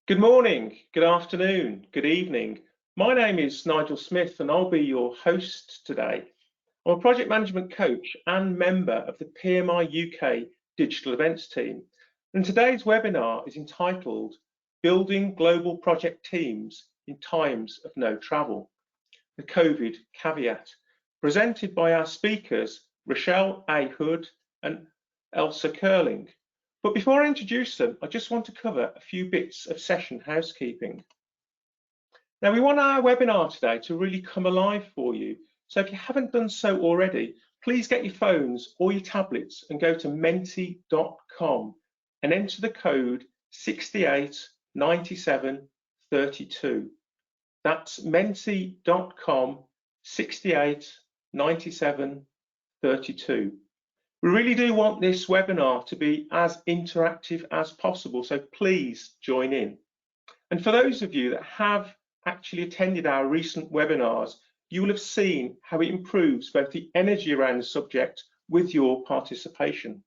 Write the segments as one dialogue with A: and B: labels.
A: Good morning, good afternoon, good evening. My name is Nigel Smith and I'll be your host today. I'm a project management coach and member of the PMI UK digital events team. And today's webinar is entitled Building Global Project Teams in Times of No Travel, the COVID Caveat, presented by our speakers, Rochelle A. Hood and Elsa Curling. But before I introduce them, I just want to cover a few bits of session housekeeping. Now, we want our webinar today to really come alive for you. So if you haven't done so already, please get your phones or your tablets and go to menti.com and enter the code 689732. That's menti.com 689732. We really do want this webinar to be as interactive as possible, so please join in. And for those of you that have actually attended our recent webinars, you will have seen how it improves both the energy around the subject with your participation.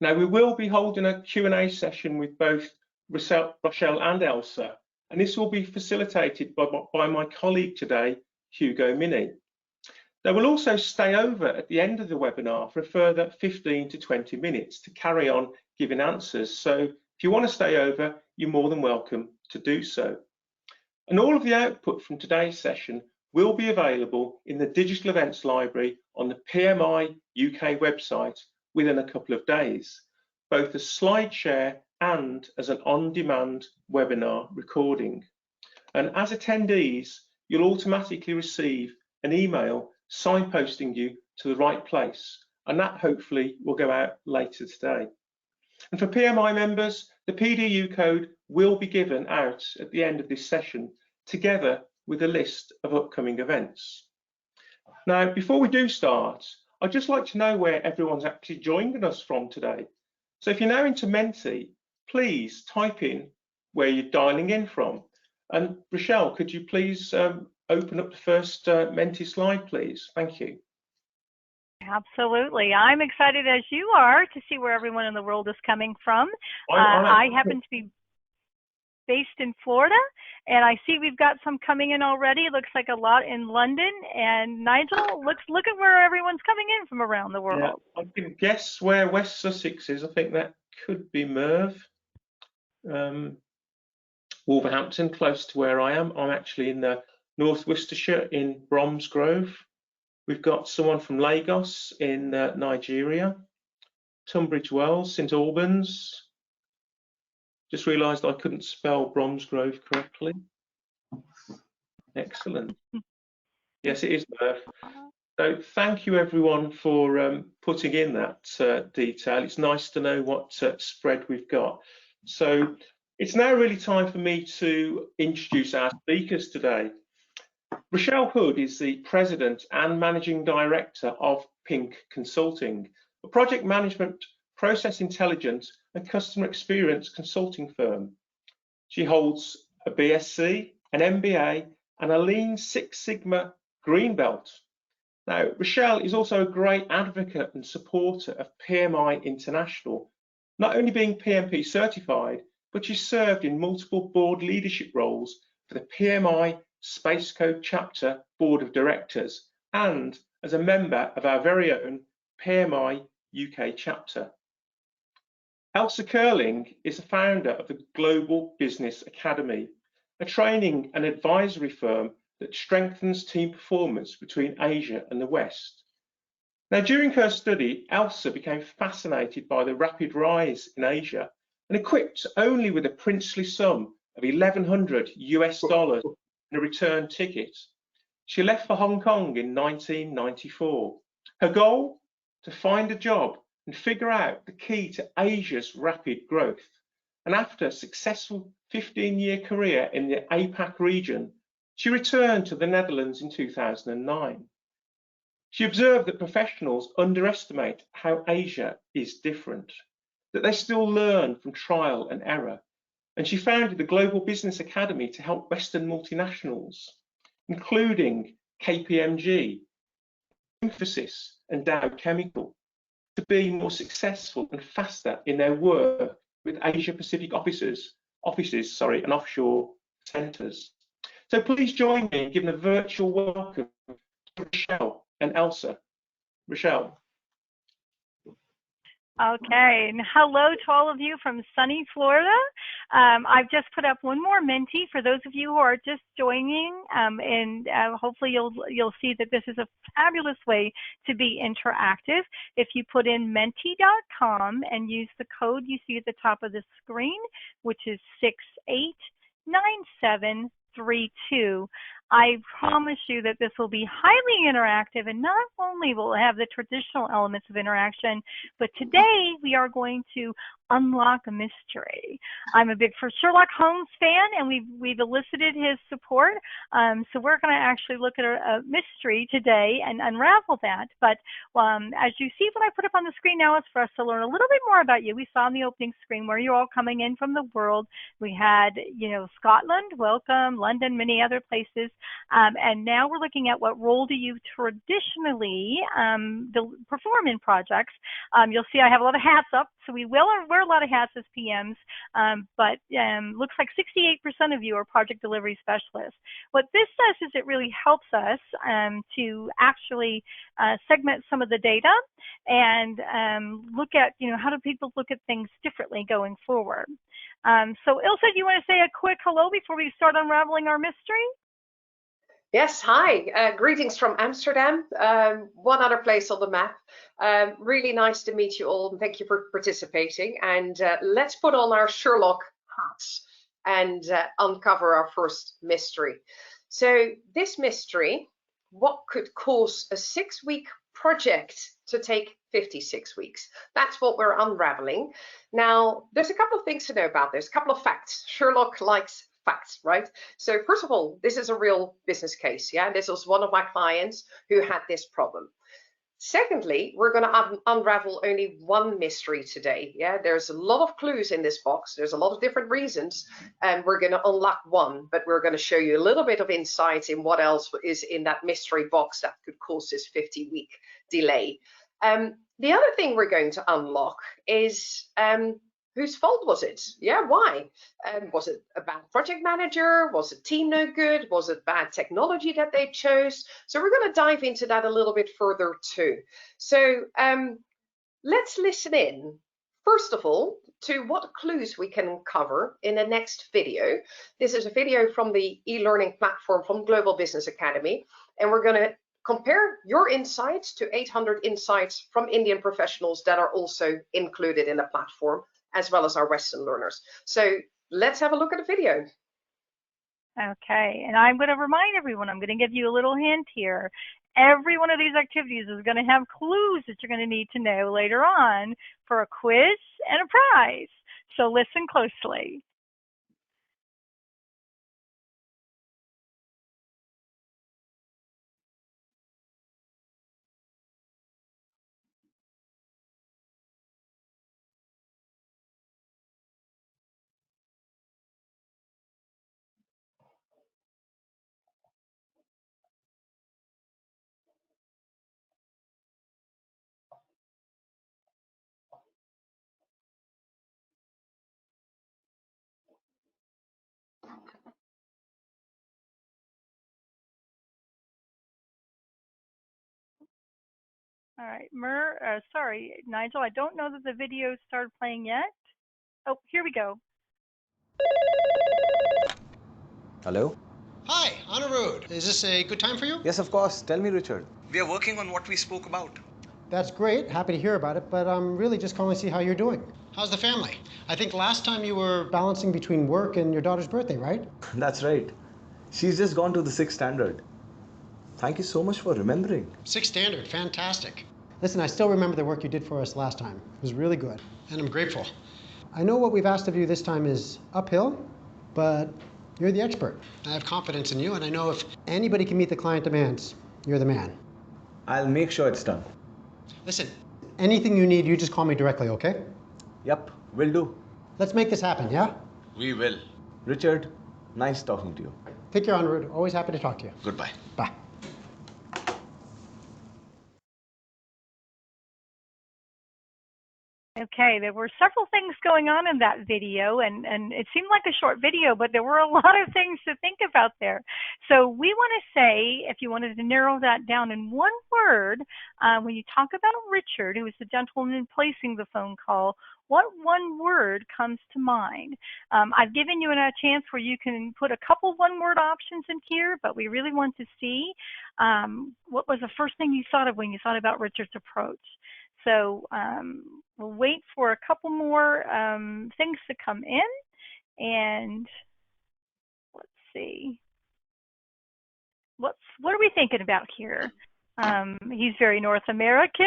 A: Now, we will be holding a Q&A session with both Rochelle and Elsa, and this will be facilitated by my colleague today, Hugo Mini. They will also stay over at the end of the webinar for a further 15 to 20 minutes to carry on giving answers. So if you want to stay over, you're more than welcome to do so. And all of the output from today's session will be available in the Digital Events Library on the PMI UK website within a couple of days, both as SlideShare and as an on-demand webinar recording. And as attendees, you'll automatically receive an email signposting you to the right place, and that hopefully will go out later today. And for PMI members, the PDU code will be given out at the end of this session, together with a list of upcoming events. Now, before we do start, I'd just like to know where everyone's actually joining us from today. So if you're now into Menti, please type in where you're dialing in from. And Rochelle, could you please open up the first Menti slide, please? Thank you.
B: Absolutely. I'm excited as you are to see where everyone in the world is coming from. I happen to be based in Florida, and I see we've got some coming in already. It looks like a lot in London. And Nigel, look at where everyone's coming in from around the world.
A: Yeah, I can guess where West Sussex is. I think that could be Merv. Wolverhampton, close to where I am. I'm actually in the North Worcestershire in Bromsgrove. We've got someone from Lagos in Nigeria, Tunbridge Wells, St Albans. Just realised I couldn't spell Bromsgrove correctly. Excellent. Yes, it is Merv. So thank you everyone for putting in that detail. It's nice to know what spread we've got. So it's now really time for me to introduce our speakers today. Rochelle Hood is the President and Managing Director of Pink Consulting, a project management, process intelligence and customer experience consulting firm. She holds a BSc, an MBA and a Lean Six Sigma Green Belt. Now, Rochelle is also a great advocate and supporter of PMI International, not only being PMP certified, but she served in multiple board leadership roles for the PMI Space Code Chapter Board of Directors and as a member of our very own PMI UK chapter. Elsa Curling is the founder of the Global Business Academy, a training and advisory firm that strengthens team performance between Asia and the West. Now, during her study, Elsa became fascinated by the rapid rise in Asia, and equipped only with a princely sum of $1,100 US and a return ticket, she left for Hong Kong in 1994. Her goal? To find a job and figure out the key to Asia's rapid growth. And after a successful 15-year career in the APAC region, she returned to the Netherlands in 2009. She observed that professionals underestimate how Asia is different, that they still learn from trial and error. And she founded the Global Business Academy to help Western multinationals, including KPMG, Infosys and Dow Chemical, to be more successful and faster in their work with Asia Pacific offices offices, and offshore centres. So please join me in giving a virtual welcome to Rochelle and Elsa. Rochelle.
B: Okay, and hello to all of you from sunny Florida. I've just put up one more Menti for those of you who are just joining, and hopefully you'll see that this is a fabulous way to be interactive. If you put in menti.com and use the code you see at the top of the screen, which is 689732, I promise you that this will be highly interactive, and not only will it have the traditional elements of interaction, but today we are going to unlock a mystery. I'm a big Sherlock Holmes fan, and we've elicited his support. So we're going to actually look at a mystery today and unravel that. But as you see what I put up on the screen now, is for us to learn a little bit more about you. We saw on the opening screen where you're all coming in from the world. We had, Scotland, welcome, London, many other places. And now we're looking at what role do you traditionally perform in projects. You'll see I have a lot of hats up, so we will wear a lot of hats as PMs, but looks like 68% of you are project delivery specialists. What this does is it really helps us to actually segment some of the data and look at, how do people look at things differently going forward. So Ilse, do you want to say a quick hello before we start unraveling our mystery?
C: Yes, hi. Greetings from Amsterdam, one other place on the map. Really nice to meet you all, and thank you for participating. And let's put on our Sherlock hats and uncover our first mystery. So this mystery, what could cause a 6-week project to take 56 weeks? That's what we're unraveling. Now, there's a couple of things to know about this, a couple of facts. Sherlock likes facts, right? So first of all, this is a real business case. Yeah, this was one of my clients who had this problem. Secondly, we're going to unravel only one mystery today. Yeah, there's a lot of clues in this box. There's a lot of different reasons, and we're going to unlock one, but we're going to show you a little bit of insight in what else is in that mystery box that could cause this 50-week delay. The other thing we're going to unlock is whose fault was it? Yeah, why? Was it a bad project manager? Was the team no good? Was it bad technology that they chose? So we're going to dive into that a little bit further too. So let's listen in, first of all, to what clues we can cover in the next video. This is a video from the e-learning platform from Global Business Academy, and we're going to compare your insights to 800 insights from Indian professionals that are also included in the platform, as well as our Western learners. So let's have a look at the video.
B: Okay, and I'm going to remind everyone, I'm going to give you a little hint here. Every one of these activities is going to have clues that you're going to need to know later on for a quiz and a prize. So listen closely. All right, sorry, Nigel, I don't know that the video started playing yet. Oh, here we go.
D: Hello?
E: Hi, Anirudh. Is this a good time for you?
D: Yes, of course. Tell me, Richard.
F: We are working on what we spoke about.
G: That's great. Happy to hear about it, but I'm really just calling to see how you're doing.
E: How's the family? I think last time you were...
G: Balancing between work and your daughter's birthday, right?
D: That's right. She's just gone to the 6th standard. Thank you so much for remembering.
E: 6th standard, fantastic.
G: Listen, I still remember the work you did for us last time. It was really good.
E: And I'm grateful.
G: I know what we've asked of you this time is uphill, but you're the expert.
E: I have confidence in you, and I know if
G: anybody can meet the client demands, you're the man.
D: I'll make sure it's done.
E: Listen.
G: Anything you need, you just call me directly, okay?
D: Yep, will do.
G: Let's make this happen, yeah?
F: We will.
D: Richard, nice talking to you.
G: Take care, Anirudh. Always happy to talk to you.
F: Goodbye.
G: Bye.
B: Okay, there were several things going on in that video, and it seemed like a short video, but there were a lot of things to think about there. So we want to say, if you wanted to narrow that down in one word, when you talk about Richard, who was the gentleman placing the phone call, what one word comes to mind? I've given you a chance where you can put a couple one-word options in here, but we really want to see what was the first thing you thought of when you thought about Richard's approach. So we'll wait for a couple more things to come in, and let's see. What are we thinking about here? He's very North American,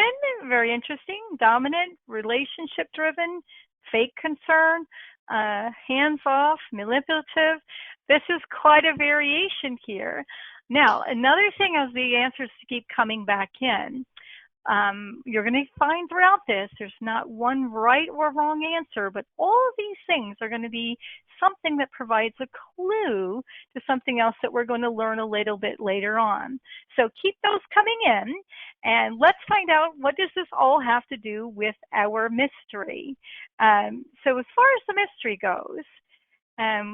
B: very interesting, dominant, relationship-driven, fake concern, hands-off, manipulative. This is quite a variation here. Now, another thing as the answers keep coming back in, you're going to find throughout this, there's not one right or wrong answer, but all of these things are going to be something that provides a clue to something else that we're going to learn a little bit later on. So keep those coming in, and let's find out, what does this all have to do with our mystery? So as far as the mystery goes,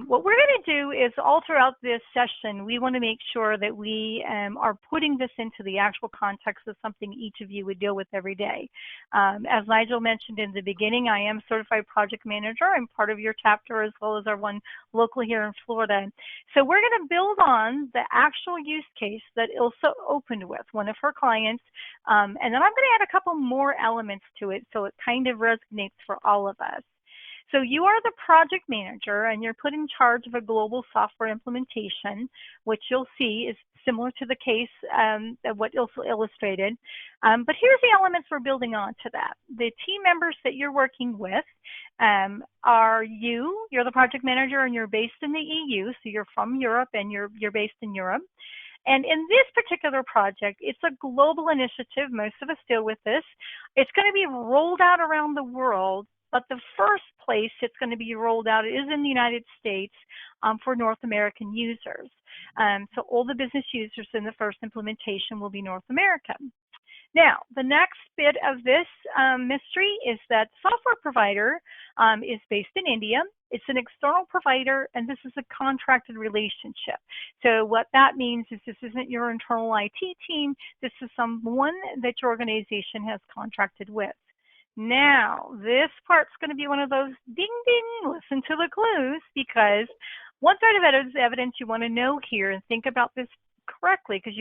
B: what we're going to do is all throughout this session, we want to make sure that we are putting this into the actual context of something each of you would deal with every day. As Nigel mentioned in the beginning, I am certified project manager. I'm part of your chapter as well as our one locally here in Florida. So we're going to build on the actual use case that Ilse opened with, one of her clients, and then I'm going to add a couple more elements to it so it kind of resonates for all of us. So you are the project manager, and you're put in charge of a global software implementation, which you'll see is similar to the case of what Ilse illustrated. But here's the elements we're building on to that. The team members that you're working with are you're the project manager, and you're based in the EU, so you're from Europe, and you're based in Europe. And in this particular project, it's a global initiative. Most of us deal with this. It's going to be rolled out around the world. But the first place it's going to be rolled out is in the United States for North American users. So all the business users in the first implementation will be North America. Now, the next bit of this mystery is that software provider is based in India. It's an external provider, and this is a contracted relationship. So what that means is this isn't your internal IT team. This is someone that your organization has contracted with. Now, this part's going to be one of those ding, ding, listen to the clues, because one side of evidence you want to know here and think about this correctly, because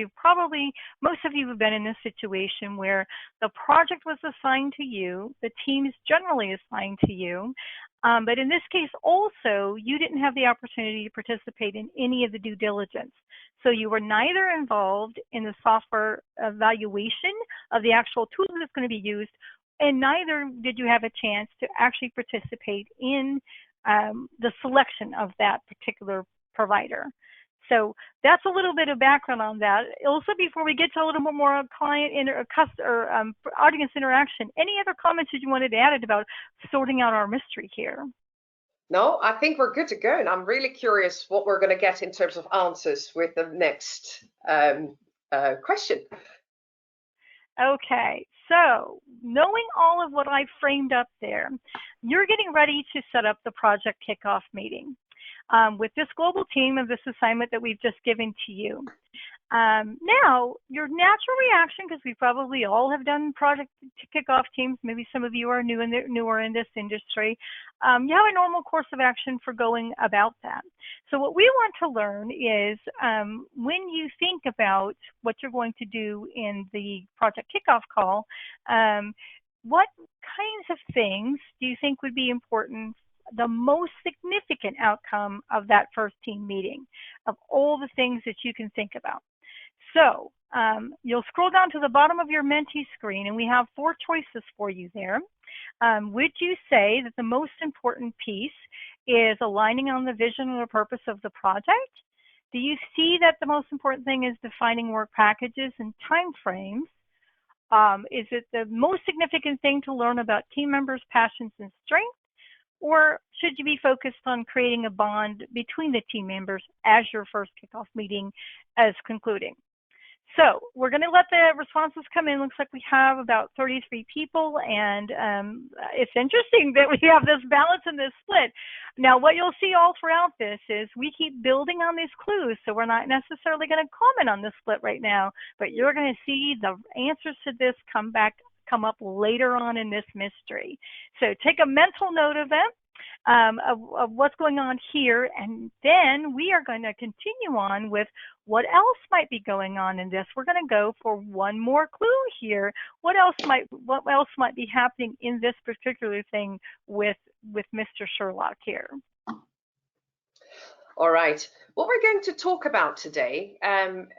B: most of you have been in this situation where the project was assigned to you, the team is generally assigned to you, but in this case also, you didn't have the opportunity to participate in any of the due diligence. So you were neither involved in the software evaluation of the actual tool that's going to be used, and neither did you have a chance to actually participate in the selection of that particular provider. So that's a little bit of background on that. Also, before we get to a little bit more client audience interaction, any other comments that you wanted to add about sorting out our mystery here?
C: No, I think we're good to go. And I'm really curious what we're going to get in terms of answers with the next question.
B: Okay, so knowing all of what I framed up there, you're getting ready to set up the project kickoff meeting with this global team of this assignment that we've just given to you. Now, your natural reaction, because we probably all have done project kickoff teams, maybe some of you are newer in this industry, you have a normal course of action for going about that. So what we want to learn is when you think about what you're going to do in the project kickoff call, what kinds of things do you think would be important, the most significant outcome of that first team meeting, of all the things that you can think about? So you'll scroll down to the bottom of your Menti screen, and we have 4 choices for you there. Would you say that the most important piece is aligning on the vision and the purpose of the project? Do you see that the most important thing is defining work packages and timeframes? Is it the most significant thing to learn about team members' passions and strengths? Or should you be focused on creating a bond between the team members as your first kickoff meeting is concluding? So we're going to let the responses come in. Looks like we have about 33 people, and it's interesting that we have this balance in this split. Now, what you'll see all throughout this is we keep building on these clues, so we're not necessarily going to comment on this split right now, but you're going to see the answers to this come up later on in this mystery. So take a mental note of them. Of what's going on here, and then we are going to continue on with what else might be going on in this. We're going to go for one more clue here. What else might be happening in this particular thing with Mr. Sherlock here?
C: All right. What we're going to talk about today, and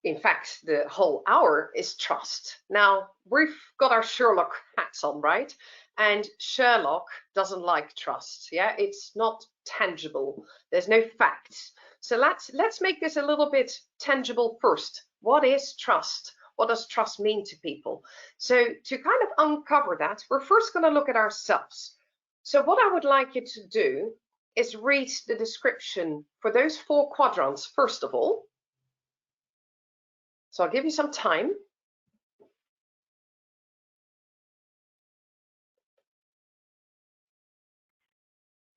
C: in fact, the whole hour, is trust. Now, we've got our Sherlock hats on, right? And Sherlock doesn't like trust. Yeah, it's not tangible. There's no facts. So let's make this a little bit tangible first. What is trust? What does trust mean to people? So to kind of uncover that, we're first going to look at ourselves. So what I would like you to do is read the description for those 4 quadrants first of all. So I'll give you some time.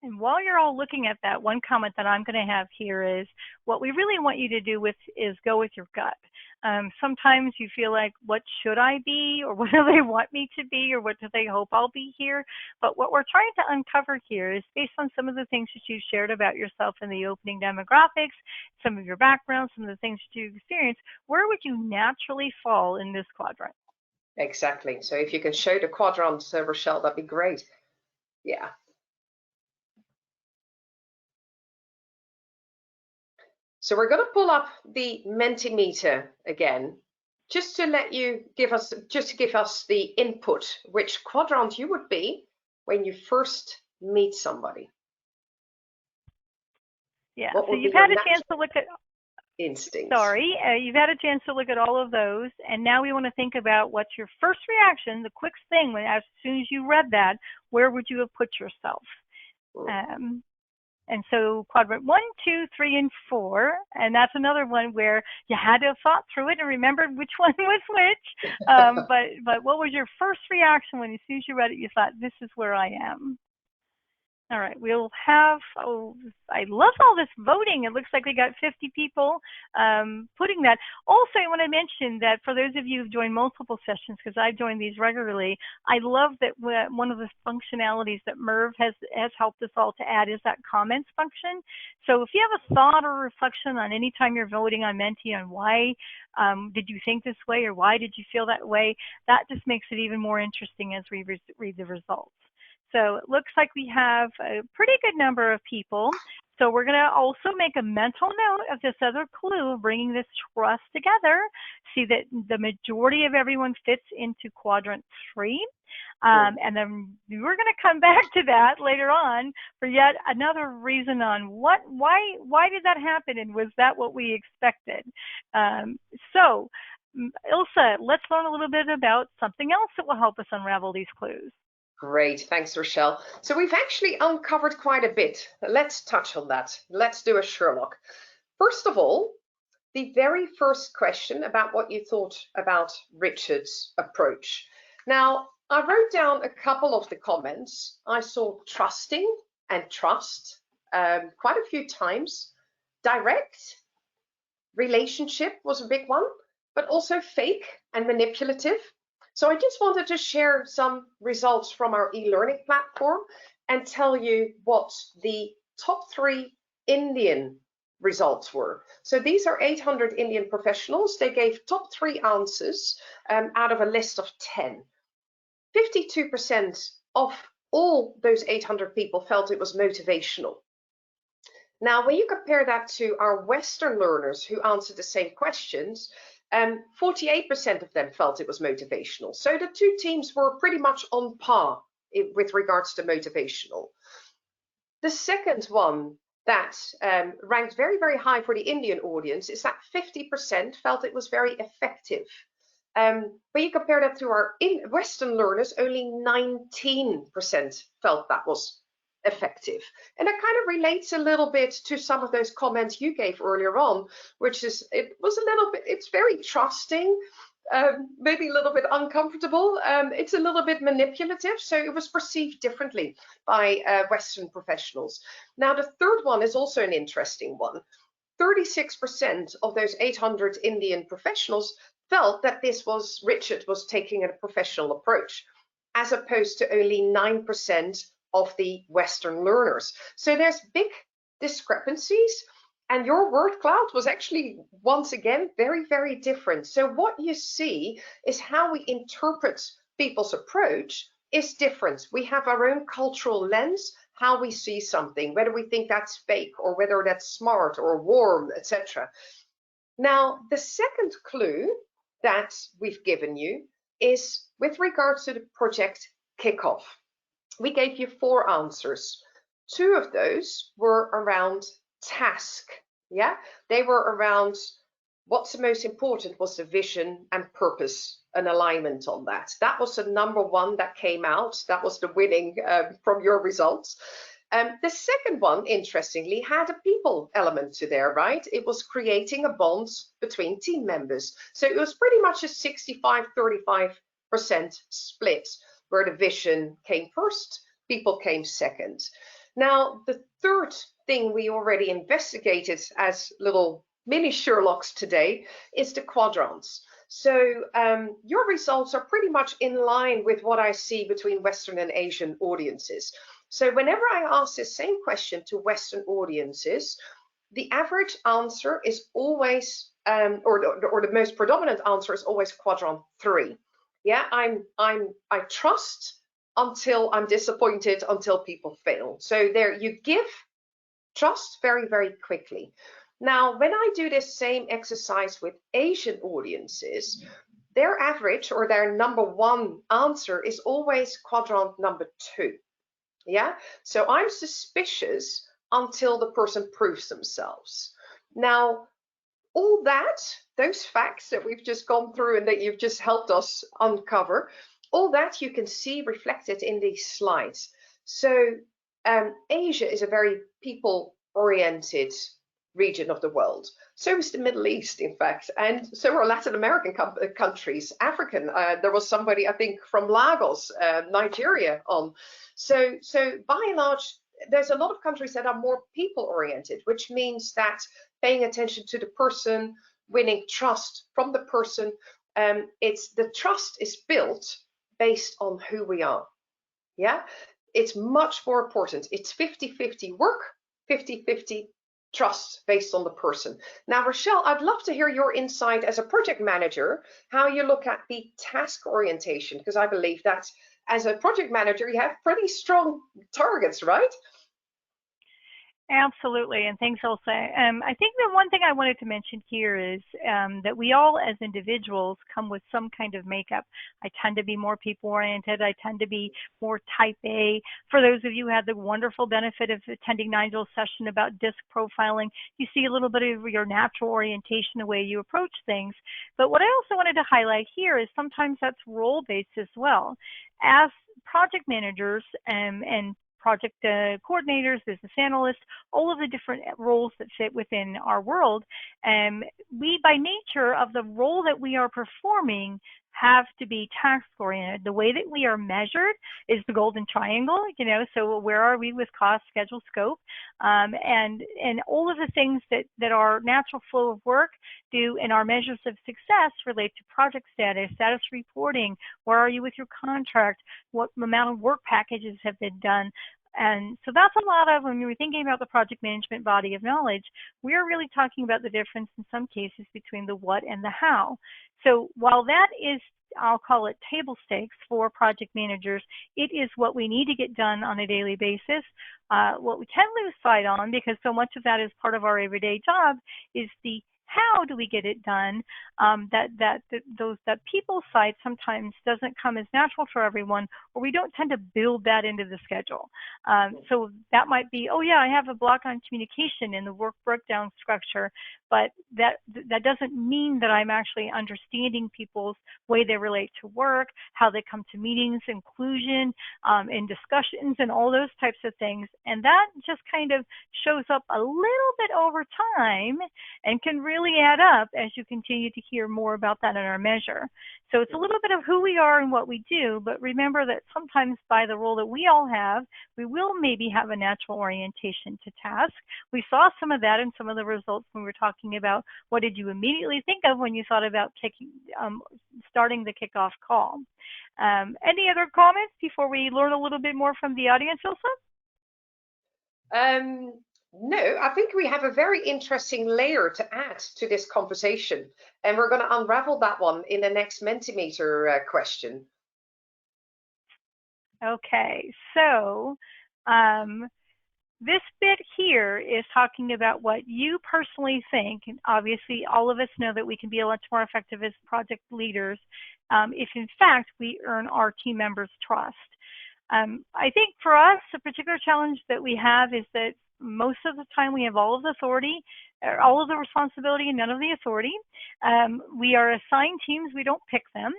B: And while you're all looking at that, one comment that I'm going to have here is what we really want you to do is go with your gut. Sometimes you feel like, what should I be, or what do they want me to be, or what do they hope I'll be here? But what we're trying to uncover here is based on some of the things that you shared about yourself in the opening demographics, some of your background, some of the things that you've experienced, where would you naturally fall in this quadrant?
C: Exactly. So if you can show the quadrants, Rochelle, that'd be great. Yeah. So we're going to pull up the Mentimeter again, just to give us the input, which quadrant you would be when you first meet somebody.
B: Yeah, so you've had a chance to look at
C: instincts.
B: Sorry, you've had a chance to look at all of those, and now we want to think about what's your first reaction, the quick thing, as soon as you read that, where would you have put yourself? And so quadrant 1, 2, 3, and 4, and that's another one where you had to have thought through it and remembered which one was which. But what was your first reaction when as soon as you read it, you thought, this is where I am? All right, we'll have, I love all this voting. It looks like we got 50 people putting that. Also, I want to mention that for those of you who've joined multiple sessions, because I join these regularly, I love that one of the functionalities that Merv has helped us all to add is that comments function. So if you have a thought or reflection on any time you're voting on Menti on why did you think this way or why did you feel that way, that just makes it even more interesting as we read the results. So it looks like we have a pretty good number of people. So we're going to also make a mental note of this other clue of bringing this trust together. See that the majority of everyone fits into quadrant 3. And then we're going to come back to that later on for yet another reason on why did that happen, and was that what we expected? So Ilse, let's learn a little bit about something else that will help us unravel these clues.
C: Great, thanks, Rochelle. So we've actually uncovered quite a bit. Let's touch on that. Let's do a Sherlock. First of all, the very first question about what you thought about Richard's approach. Now, I wrote down a couple of the comments. I saw trusting and trust quite a few times. Direct, relationship was a big one, but also fake and manipulative. So I just wanted to share some results from our e-learning platform and tell you what the top 3 Indian results were. So these are 800 Indian professionals. They gave top 3 answers out of a list of 10. 52% of all those 800 people felt it was motivational. Now, when you compare that to our Western learners who answered the same questions, 48% of them felt it was motivational. So the 2 teams were pretty much on par with regards to motivational. The second one that ranked very, very high for the Indian audience is that 50% felt it was very effective. When you compare that to our Western learners, only 19% felt that was effective. And that kind of relates a little bit to some of those comments you gave earlier on, which is, it's very trusting, maybe a little bit uncomfortable. It's a little bit manipulative, so it was perceived differently by Western professionals. Now, the third one is also an interesting one. 36% of those 800 Indian professionals felt that Richard was taking a professional approach, as opposed to only 9% of the Western learners. So there's big discrepancies, and your word cloud was actually, once again, very, very different. So what you see is how we interpret people's approach is different. We have our own cultural lens, how we see something, whether we think that's fake or whether that's smart or warm, etc. Now, the second clue that we've given you is with regards to the project kickoff. We gave you 4 answers. 2 of those were around task. Yeah, they were around what's the most important was the vision and purpose, an alignment on that. That was the number 1 that came out. That was the winning from your results. The second one, interestingly, had a people element to there, right? It was creating a bond between team members. So it was pretty much a 65-35% split, where the vision came first, people came second. Now, the third thing we already investigated as little mini Sherlocks today is the quadrants. So your results are pretty much in line with what I see between Western and Asian audiences. So whenever I ask the same question to Western audiences, the average answer is always, or the most predominant answer is always quadrant 3. Yeah, I trust until I'm disappointed, until people fail. So there you give trust very, very quickly. Now, when I do this same exercise with Asian audiences, their average or their number 1 answer is always quadrant number 2. Yeah, so I'm suspicious until the person proves themselves. Now, all that, those facts that we've just gone through and that you've just helped us uncover, all that you can see reflected in these slides. So Asia is a very people-oriented region of the world. So is the Middle East, in fact, and so are Latin American countries, African. There was somebody, I think, from Lagos, Nigeria on. So by and large, there's a lot of countries that are more people-oriented, which means that paying attention to the person, winning trust from the person, the trust is built based on who we are. Yeah, it's much more important. It's 50-50 work, 50-50 trust based on the person. Now, Rochelle, I'd love to hear your insight as a project manager, how you look at the task orientation, because I believe that as a project manager, you have pretty strong targets, right?
B: Absolutely, and thanks, Ilse. I think the one thing I wanted to mention here is that we all as individuals come with some kind of makeup. I tend to be more people-oriented. I tend to be more type A. For those of you who had the wonderful benefit of attending Nigel's session about DISC profiling, you see a little bit of your natural orientation, the way you approach things. But what I also wanted to highlight here is sometimes that's role-based as well. As project managers and project coordinators, business analysts, all of the different roles that fit within our world. We, by nature of the role that we are performing, have to be task-oriented. The way that we are measured is the golden triangle, you know, so where are we with cost, schedule, scope, and all of the things that our natural flow of work do, and our measures of success relate to project status reporting, where are you with your contract, what amount of work packages have been done. And so that's a lot of, when we're thinking about the project management body of knowledge, we're really talking about the difference in some cases between the what and the how. So while that is, I'll call it table stakes for project managers, it is what we need to get done on a daily basis. What we can lose sight on, because so much of that is part of our everyday job, is the how do we get it done? That people side sometimes doesn't come as natural for everyone, or we don't tend to build that into the schedule. So that might be, oh yeah, I have a block on communication in the work breakdown structure, but that doesn't mean that I'm actually understanding people's way they relate to work, how they come to meetings, inclusion, in discussions, and all those types of things. And that just kind of shows up a little bit over time and can really add up as you continue to hear more about that in our measure. So it's a little bit of who we are and what we do, but remember that sometimes by the role that we all have, we will maybe have a natural orientation to task. We saw some of that in some of the results when we were talking about what did you immediately think of when you thought about starting the kickoff call. Any other comments before we learn a little bit more from the audience, Ilse?
C: No, I think we have a very interesting layer to add to this conversation, and we're going to unravel that one in the next Mentimeter question.
B: Okay, so this bit here is talking about what you personally think, and obviously all of us know that we can be a lot more effective as project leaders if in fact we earn our team members' trust. I think for us, a particular challenge that we have is that most of the time we have all of the authority, all of the responsibility, and none of the authority. We are assigned teams, we don't pick them.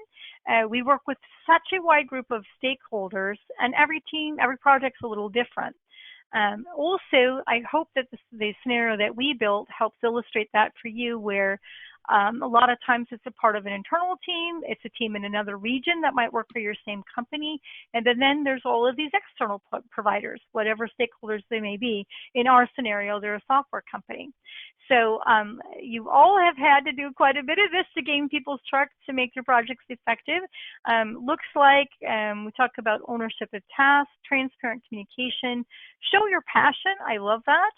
B: We work with such a wide group of stakeholders, and every team, every project's a little different. Also, I hope that the scenario that we built helps illustrate that for you, where a lot of times it's a part of an internal team, it's a team in another region that might work for your same company, and then there's all of these external providers, whatever stakeholders they may be. In our scenario, they're a software company. So you all have had to do quite a bit of this to gain people's trust to make your projects effective. Looks like we talk about ownership of tasks, transparent communication, show your passion. I love that.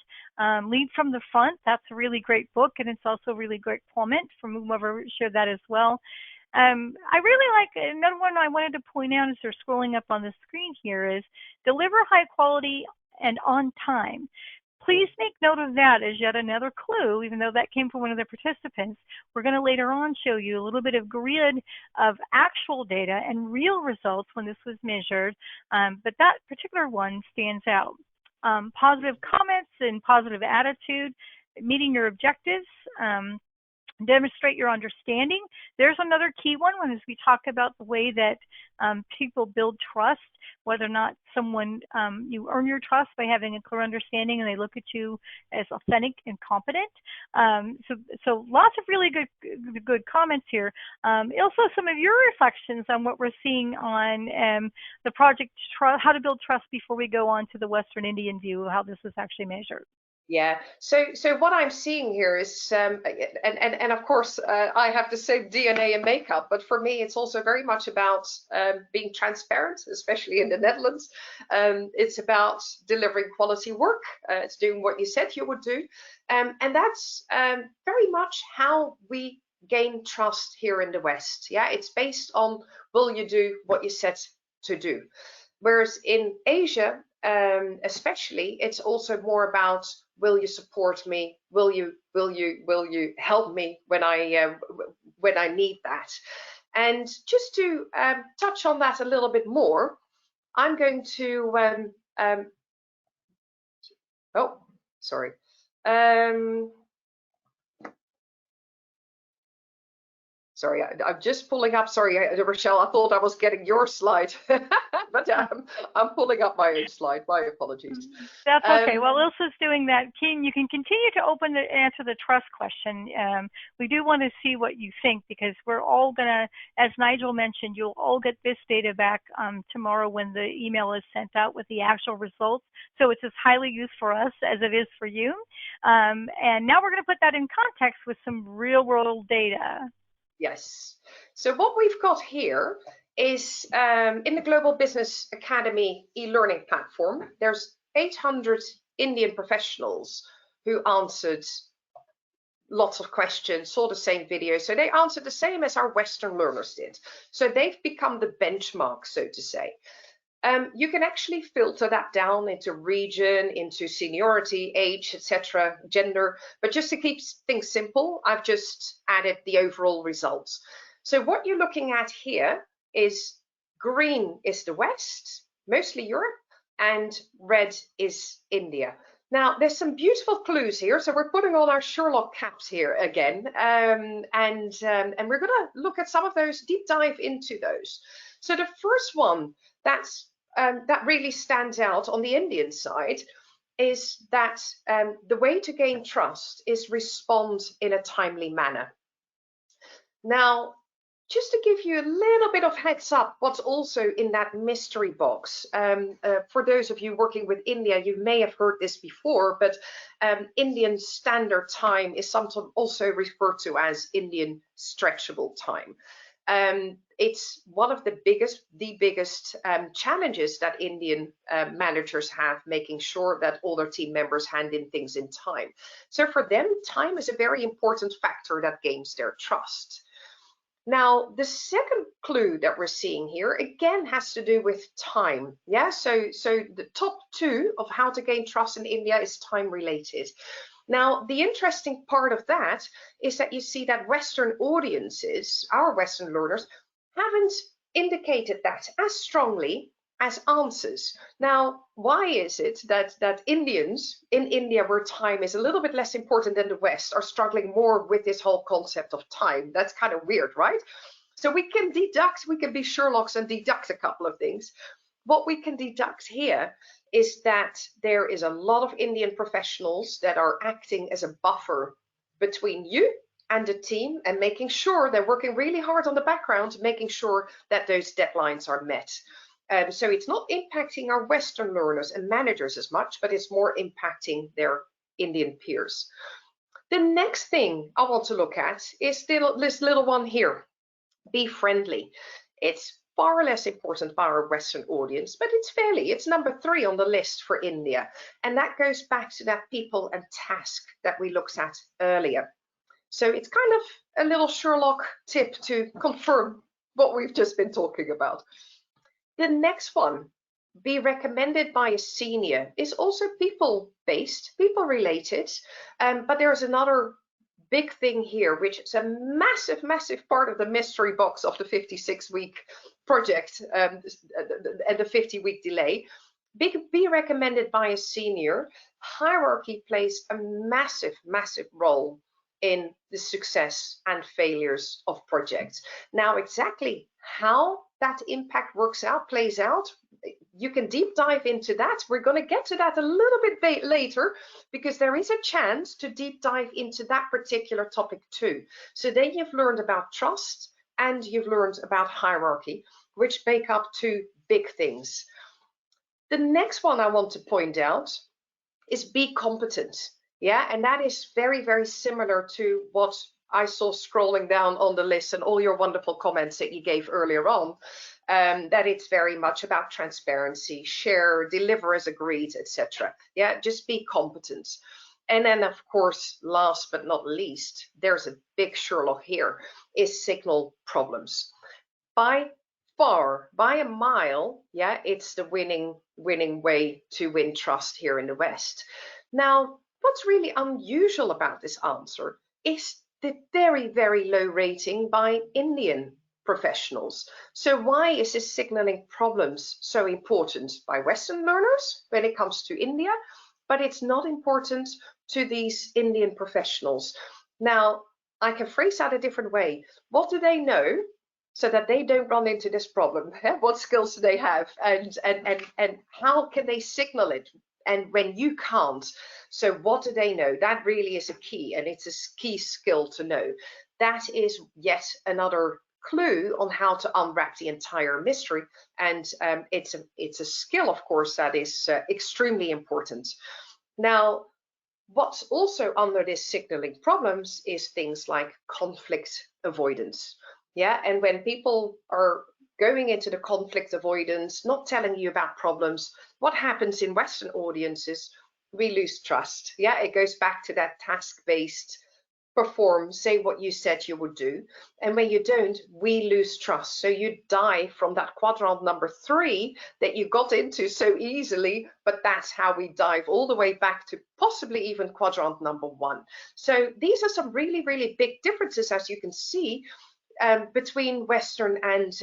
B: Lead from the front. That's a really great book, and it's also a really great comment from whoever shared that as well. I really like another one I wanted to point out as they're scrolling up on the screen here is deliver high quality and on time. Please make note of that as yet another clue, even though that came from one of the participants. We're going to later on show you a little bit of grid of actual data and real results when this was measured, but that particular one stands out. Positive comments and positive attitude, meeting your objectives, demonstrate your understanding. There's another key one as we talk about the way that people build trust, whether or not someone, you earn your trust by having a clear understanding and they look at you as authentic and competent. So lots of really good comments here. Also some of your reflections on what we're seeing on the project, how to build trust before we go on to the Western Indian view of how this is actually measured.
C: Yeah, so what I'm seeing here is, and of course, I have the same DNA and makeup, but for me, it's also very much about being transparent, especially in the Netherlands. It's about delivering quality work. It's doing what you said you would do. And that's very much how we gain trust here in the West. Yeah, it's based on, will you do what you said to do? Whereas in Asia, especially, it's also more about, will you support me? Will you help me when I need that? And just to touch on that a little bit more, I'm going to oh, sorry. Sorry, I'm just pulling up. Sorry, Rochelle, I thought I was getting your slide, but I'm pulling up my own slide. My apologies.
B: That's okay. While Ilse's doing that, Keen, you can continue to answer the trust question. We do want to see what you think, because we're all going to, as Nigel mentioned, you'll all get this data back tomorrow when the email is sent out with the actual results. So it's as highly used for us as it is for you. And now we're going to put that in context with some real world data.
C: Yes. So what we've got here is in the Global Business Academy e-learning platform, there's 800 Indian professionals who answered lots of questions, saw the same video. So they answered the same as our Western learners did. So they've become the benchmark, so to say. You can actually filter that down into region, into seniority, age, etc., gender. But just to keep things simple, I've just added the overall results. So what you're looking at here is green is the West, mostly Europe, and red is India. Now, there's some beautiful clues here. So we're putting on our Sherlock caps here again. And we're going to look at some of those, deep dive into those. So the first one that really stands out on the Indian side is that the way to gain trust is respond in a timely manner. Now, just to give you a little bit of heads up, what's also in that mystery box. For those of you working with India, you may have heard this before, but Indian Standard Time is sometimes also referred to as Indian Stretchable Time. It's one of the biggest challenges that Indian managers have, making sure that all their team members hand in things in time. So for them, time is a very important factor that gains their trust. Now, the second clue that we're seeing here, again, has to do with time. Yeah, so the top two of how to gain trust in India is time related. Now, the interesting part of that is that you see that Western audiences, our Western learners, haven't indicated that as strongly as answers. Now, why is it that Indians in India, where time is a little bit less important than the West, are struggling more with this whole concept of time? That's kind of weird, right? So we can deduct, we can be Sherlocks and deduct a couple of things. What we can deduct here is that there is a lot of Indian professionals that are acting as a buffer between you and the team and making sure they're working really hard on the background, making sure that those deadlines are met. So it's not impacting our Western learners and managers as much, but it's more impacting their Indian peers. The next thing I want to look at is this little one here, be friendly. It's far less important for our Western audience, but it's number 3 on the list for India. And that goes back to that people and task that we looked at earlier. So it's kind of a little Sherlock tip to confirm what we've just been talking about. The next one, be recommended by a senior, is also people-based, people-related, but there's another big thing here, which is a massive, massive part of the mystery box of the 56-week project and the 50-week delay. Be recommended by a senior. Hierarchy plays a massive, massive role in the success and failures of projects. Now, exactly how that impact plays out, you can deep dive into that. We're going to get to that a little bit later, because there is a chance to deep dive into that particular topic too. So then you've learned about trust and you've learned about hierarchy, which make up 2 big things. The next one I want to point out is be competent. Yeah, and that is very, very similar to what I saw scrolling down on the list and all your wonderful comments that you gave earlier on, that it's very much about transparency, share, deliver as agreed, etc. Yeah, just be competent. And then, of course, last but not least, there's a big Sherlock here, is signal problems. By far, by a mile, yeah, it's the winning way to win trust here in the West. Now, what's really unusual about this answer is the very, very low rating by Indian professionals. So why is this signaling problems so important by Western learners when it comes to India, but it's not important to these Indian professionals? Now, I can phrase that a different way. What do they know so that they don't run into this problem? What skills do they have, and how can they signal it? And when you can't, so what do they know? That really is a key, and it's a key skill to know. That is yet another clue on how to unwrap the entire mystery, and it's a skill, of course, that is extremely important. Now, what's also under this signaling problems is things like conflict avoidance. Yeah, and when people are going into the conflict avoidance, not telling you about problems, what happens in Western audiences? We lose trust. Yeah, it goes back to that task-based perform, say what you said you would do. And when you don't, we lose trust. So you die from that quadrant number 3 that you got into so easily, but that's how we dive all the way back to possibly even quadrant number 1. So these are some really, really big differences, as you can see, between Western and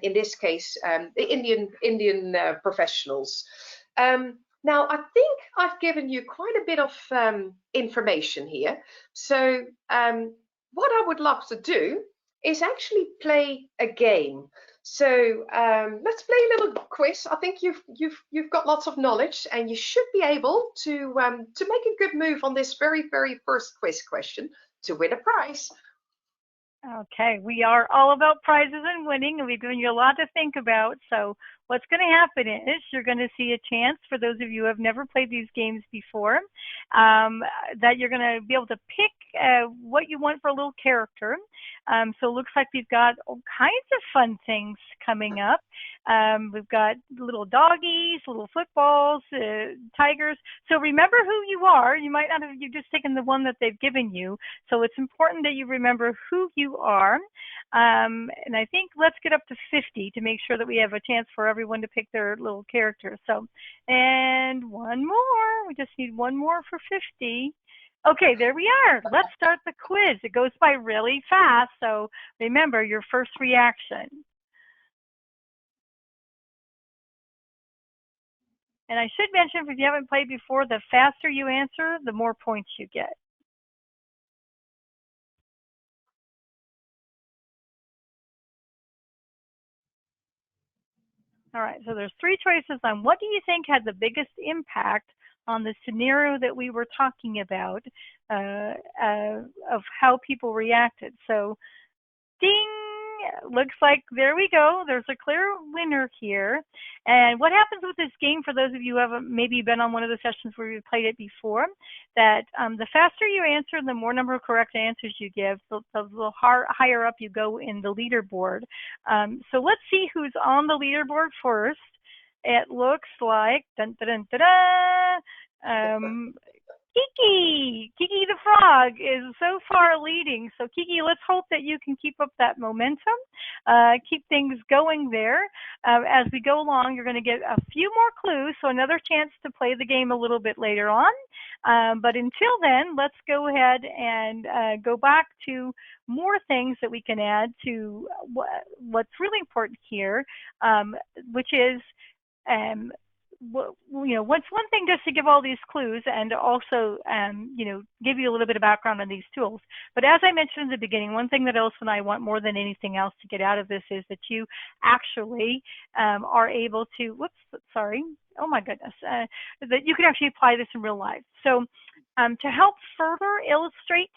C: in this case, the Indian professionals. Now, I think I've given you quite a bit of information here. So what I would love to do is actually play a game. So let's play a little quiz. I think you've got lots of knowledge, and you should be able to make a good move on this very first quiz question to win a prize.
B: Okay, we are all about prizes and winning, and we've given you a lot to think about. So what's going to happen is you're going to see a chance, for those of you who have never played these games before, that you're going to be able to pick what you want for a little character. So it looks like we've got all kinds of fun things coming up. We've got little doggies, little footballs, tigers. So remember who you are. You might not have, you've just taken the one that they've given you. So it's important that you remember who you are. And I think let's get up to 50 to make sure that we have a chance for everyone to pick their little character. So, and one more. We just need one more for 50. Okay, there we are. Let's start the quiz. It goes by really fast, so remember your first reaction. And I should mention, if you haven't played before, the faster you answer, the more points you get. All right, so there's three choices on what do you think had the biggest impact on the scenario that we were talking about of how people reacted. So ding, looks like there we go. There's a clear winner here. And what happens with this game, for those of you who haven't maybe been on one of the sessions where we played it before, that the faster you answer, the more number of correct answers you give, the higher up you go in the leaderboard. So let's see who's on the leaderboard first. It looks like Kiki the frog is so far leading. So Kiki, let's hope that you can keep up that momentum, keep things going there. As we go along, you're going to get a few more clues, so another chance to play the game a little bit later on. But until then, let's go ahead and go back to more things that we can add to what's really important here, which is what's one thing just to give all these clues and also, give you a little bit of background on these tools. But as I mentioned in the beginning, one thing that Ilse and I want more than anything else to get out of this is that you actually are able to, oh my goodness, that you can actually apply this in real life. So to help further illustrate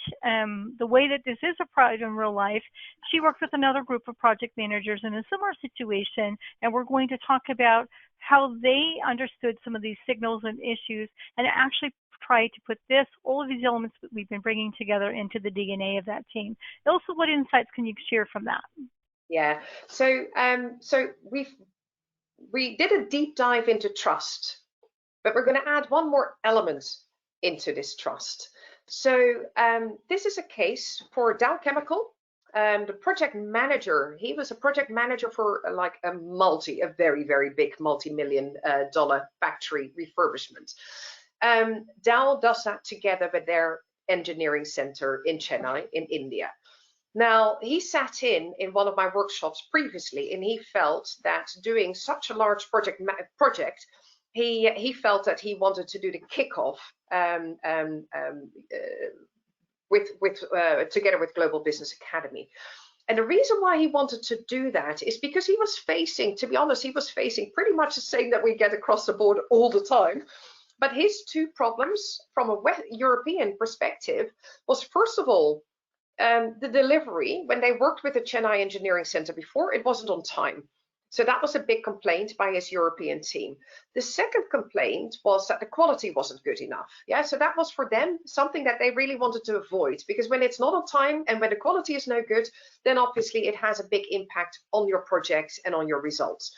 B: the way that this is applied in real life, she worked with another group of project managers in a similar situation, and we're going to talk about how they understood some of these signals and issues and actually try to put all of these elements that we've been bringing together into the DNA of that team. Ilse, what insights can you share from that?
C: Yeah, so we did a deep dive into trust, but we're going to add one more element into this trust. So this is a case for Dow Chemical. The project manager, he was a project manager for a very big multi-million dollar factory refurbishment. Dow does that together with their engineering center in Chennai in India. Now, he sat in one of my workshops previously, and he felt that doing such a large project, he felt that he wanted to do the kickoff together with Global Business Academy. And the reason why he wanted to do that is because he was facing, to be honest, he was facing pretty much the same that we get across the board all the time. But his two problems from a European perspective was, first of all, the delivery. When they worked with the Chennai Engineering Center before, it wasn't on time. So that was a big complaint by his European team. The second complaint was that the quality wasn't good enough. Yeah, so that was for them something that they really wanted to avoid, because when it's not on time and when the quality is no good, then obviously it has a big impact on your projects and on your results.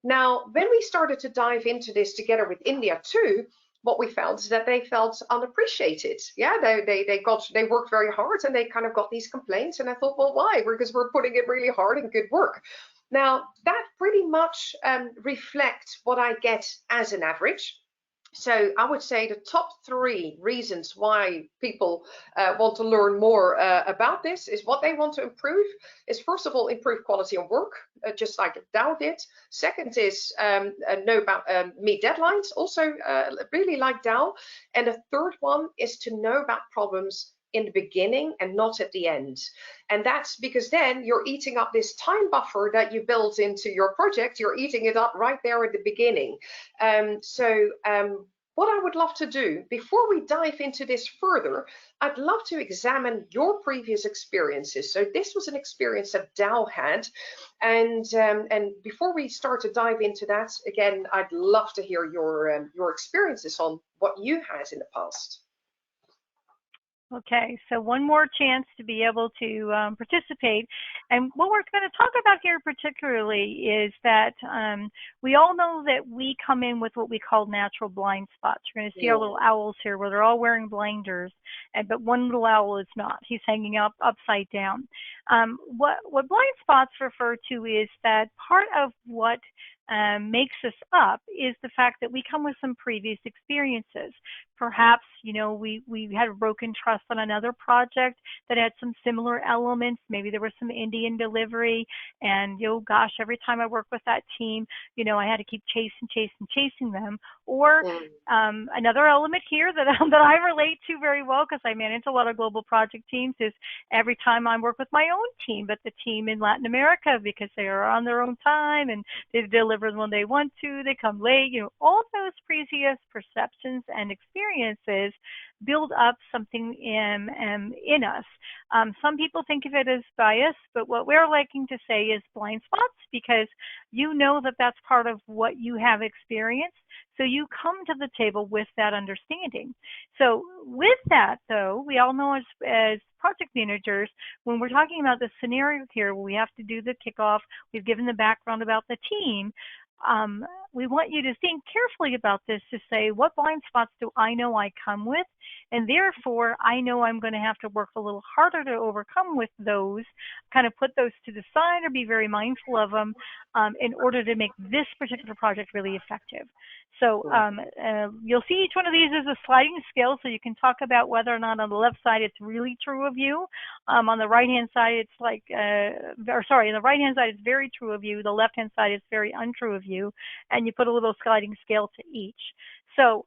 C: Now, when we started to dive into this together with India too, what we found is that they felt unappreciated. Yeah, they worked very hard and they kind of got these complaints. And I thought, well, why? Because we're putting in really hard and good work. Now, that pretty much reflects what I get as an average. So I would say the top 3 reasons why people want to learn more about this is what they want to improve is, first of all, improve quality of work, just like Dow did. Second is know about meet deadlines, also really like Dow. And the third one is to know about problems in the beginning and not at the end. And that's because then you're eating up this time buffer that you built into your project. You're eating it up right there at the beginning. What I would love to do before we dive into this further, I'd love to examine your previous experiences. So this was an experience that Dow had. And before we start to dive into that, again, I'd love to hear your experiences on what you had in the past.
B: Okay, so one more chance to be able to participate. And what we're going to talk about here particularly is that we all know that we come in with what we call natural blind spots. You're going to see our little owls here where they're all wearing blinders, but one little owl is not. He's hanging up upside down. What blind spots refer to is that part of what makes us up is the fact that we come with some previous experiences. Perhaps, you know, we had a broken trust on another project that had some similar elements. Maybe there was some Indian delivery, and, you know, gosh, every time I work with that team, you know, I had to keep chasing them. Or another element here that I relate to very well, because I manage a lot of global project teams, is every time I work with my own team, but the team in Latin America, because they are on their own time and they deliver when they want to, they come late, you know, all those previous perceptions and experiences build up something in us. Some people think of it as bias, but what we're liking to say is blind spots, because you know that that's part of what you have experienced. So you come to the table with that understanding. So with that, though, we all know as project managers, when we're talking about the scenario here where we have to do the kickoff, we've given the background about the team, we want you to think carefully about this to say, what blind spots do I know I come with? And therefore, I know I'm going to have to work a little harder to overcome with those, kind of put those to the side or be very mindful of them in order to make this particular project really effective. So you'll see each one of these is a sliding scale, so you can talk about whether or not on the left side it's really true of you. On the right-hand side, it's like, on the right-hand side it's very true of you. The left-hand side is very untrue of you, and you put a little sliding scale to each. So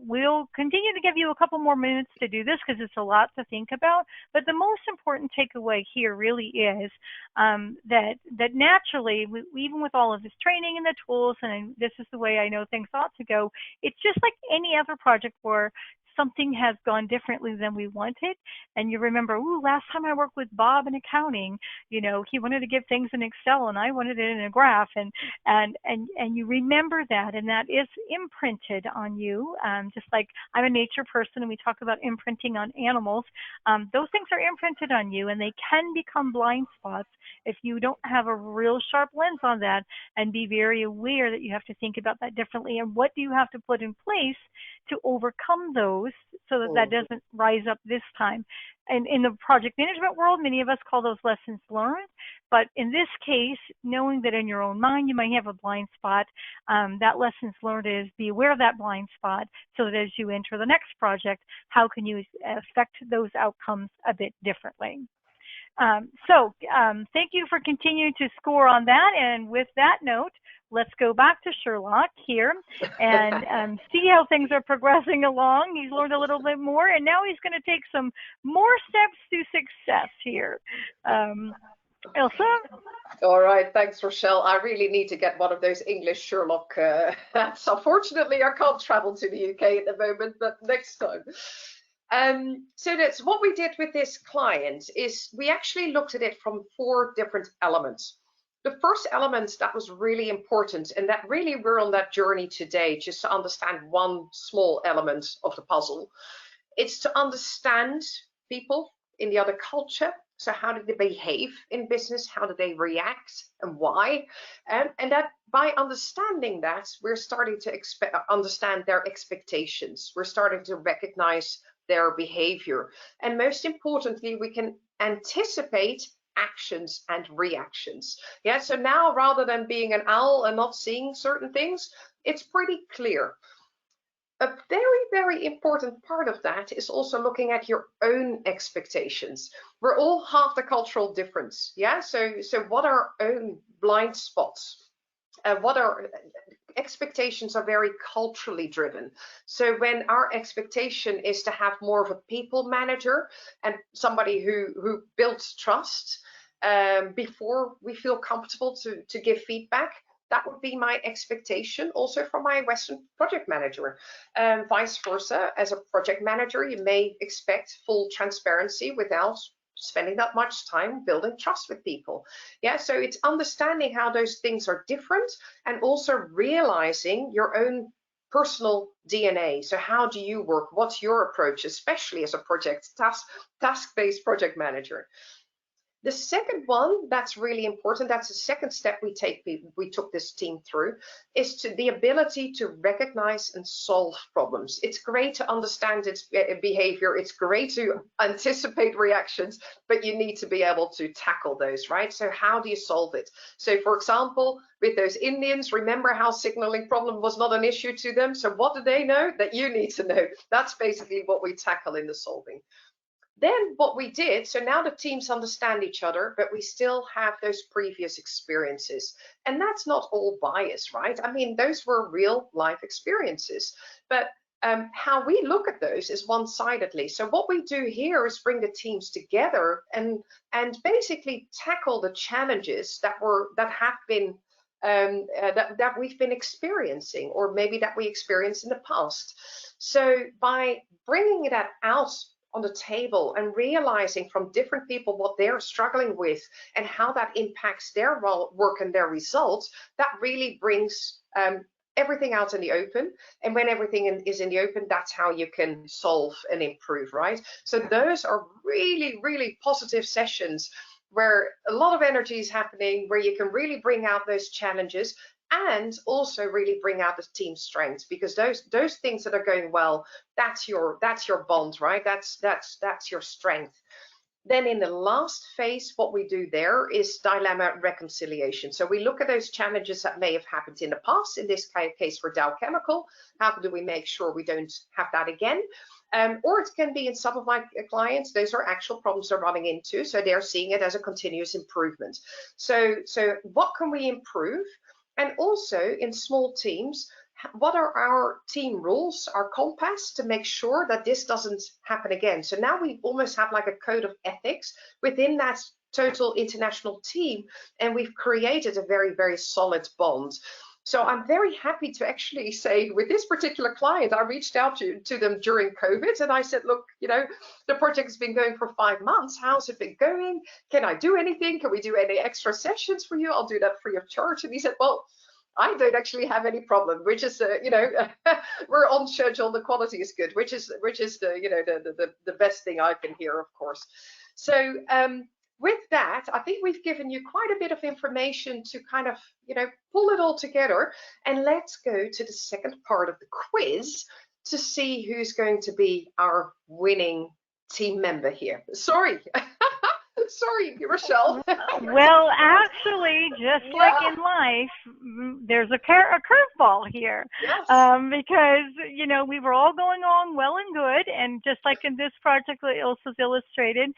B: we'll continue to give you a couple more minutes to do this because it's a lot to think about. But the most important takeaway here really is that naturally, even with all of this training and the tools, and this is the way I know things ought to go, it's just like any other project where something has gone differently than we wanted. And you remember, ooh, last time I worked with Bob in accounting, you know, he wanted to give things in Excel and I wanted it in a graph, and you remember that, and that is imprinted on you. Just like I'm a nature person and we talk about imprinting on animals, those things are imprinted on you, and they can become blind spots if you don't have a real sharp lens on that and be very aware that you have to think about that differently, and what do you have to put in place to overcome those so that that doesn't rise up this time. And in the project management world, many of us call those lessons learned. But in this case, knowing that in your own mind you might have a blind spot, that lessons learned is be aware of that blind spot so that as you enter the next project, how can you affect those outcomes a bit differently? Thank you for continuing to score on that. And with that note, let's go back to Sherlock here and see how things are progressing along. He's learned a little bit more, and now he's going to take some more steps to success here. Ilse?
C: All right, thanks, Rochelle. I really need to get one of those English Sherlock hats. Unfortunately, I can't travel to the UK at the moment, but next time. So that's what we did with this client is we actually looked at it from 4 different elements. The first element that was really important, and that really we're on that journey today, just to understand one small element of the puzzle, it's to understand people in the other culture. So how do they behave in business? How do they react and why? And that by understanding that, we're starting to understand their expectations. We're starting to recognize their behavior. And most importantly, we can anticipate actions and reactions. Yeah, so now rather than being an owl and not seeing certain things, it's pretty clear. a very, very important part of that is also looking at your own expectations. We're all half the cultural difference, yeah? So what are our own blind spots? What are expectations are very culturally driven. So when our expectation is to have more of a people manager and somebody who builds trust before we feel comfortable to give feedback, that would be my expectation also from my Western project manager. Vice versa, as a project manager, you may expect full transparency without spending that much time building trust with people. Yeah, so it's understanding how those things are different and also realizing your own personal DNA. So how do you work? What's your approach, especially as a task-based project manager? The second one that's really important, that's the second step we took this team through, is the ability to recognize and solve problems. It's great to understand its behavior, it's great to anticipate reactions, but you need to be able to tackle those, right? So how do you solve it? So for example, with those Indians, remember how signaling problem was not an issue to them? So what do they know that you need to know? That's basically what we tackle in the solving. Then what we did, so now the teams understand each other, but we still have those previous experiences. And that's not all bias, right? I mean, those were real life experiences. But how we look at those is one-sidedly. So what we do here is bring the teams together and basically tackle the challenges that have been that we've been experiencing, or maybe that we experienced in the past. So by bringing that out on the table and realizing from different people what they're struggling with and how that impacts their work and their results, that really brings everything out in the open. And when everything is in the open, that's how you can solve and improve, right? So those are really, really positive sessions where a lot of energy is happening, where you can really bring out those challenges and also really bring out the team strengths, because those things that are going well, that's your bond, right? That's your strength. Then in the last phase, what we do there is dilemma reconciliation. So we look at those challenges that may have happened in the past, in this case for Dow Chemical. How do we make sure we don't have that again? Or it can be in some of my clients, those are actual problems they're running into, so they're seeing it as a continuous improvement. So what can we improve? And also in small teams, what are our team rules, our compass, to make sure that this doesn't happen again? So now we almost have like a code of ethics within that total international team, and we've created a very, very solid bond. So I'm very happy to actually say, with this particular client, I reached out to them during COVID and I said, look, you know, the project has been going for 5 months. How's it been going? Can I do anything? Can we do any extra sessions for you? I'll do that free of charge. And he said, well, I don't actually have any problem, which is, you know, we're on schedule. The quality is good, which is the, you know, the best thing I can hear, of course. So with that, I think we've given you quite a bit of information to kind of, you know, pull it all together. And let's go to the second part of the quiz to see who's going to be our winning team member here. Sorry. Sorry, Rochelle.
B: Well, actually, just like in life, there's a curveball here.
C: Yes.
B: Because, you know, we were all going on well and good, and just like in this project that Ilse's illustrated,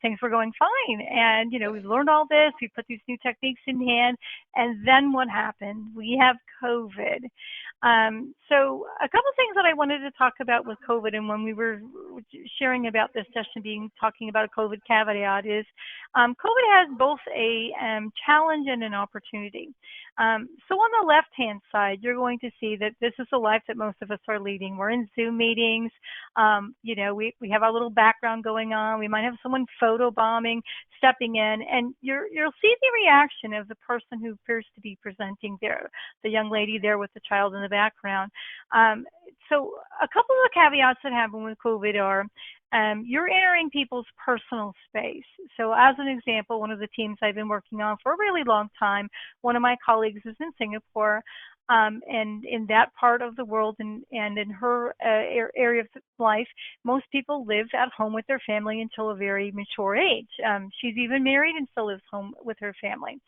B: things were going fine. And, you know, we've learned all this, we put these new techniques in hand, and then what happened? We have COVID. So a couple things that I wanted to talk about with COVID, and when we were sharing about this session talking about a COVID caveat, is COVID has both a challenge and an opportunity. So on the left-hand side, you're going to see that this is the life that most of us are leading. We're in Zoom meetings. You know, we have our little background going on. We might have someone photobombing, stepping in, and you'll see the reaction of the person who appears to be presenting there, the young lady there with the child in the background. So a couple of the caveats that happen with COVID are you're entering people's personal space. So as an example, one of the teams I've been working on for a really long time, one of my colleagues is in Singapore. And in that part of the world and in her area of life, most people live at home with their family until a very mature age. She's even married and still lives home with her family.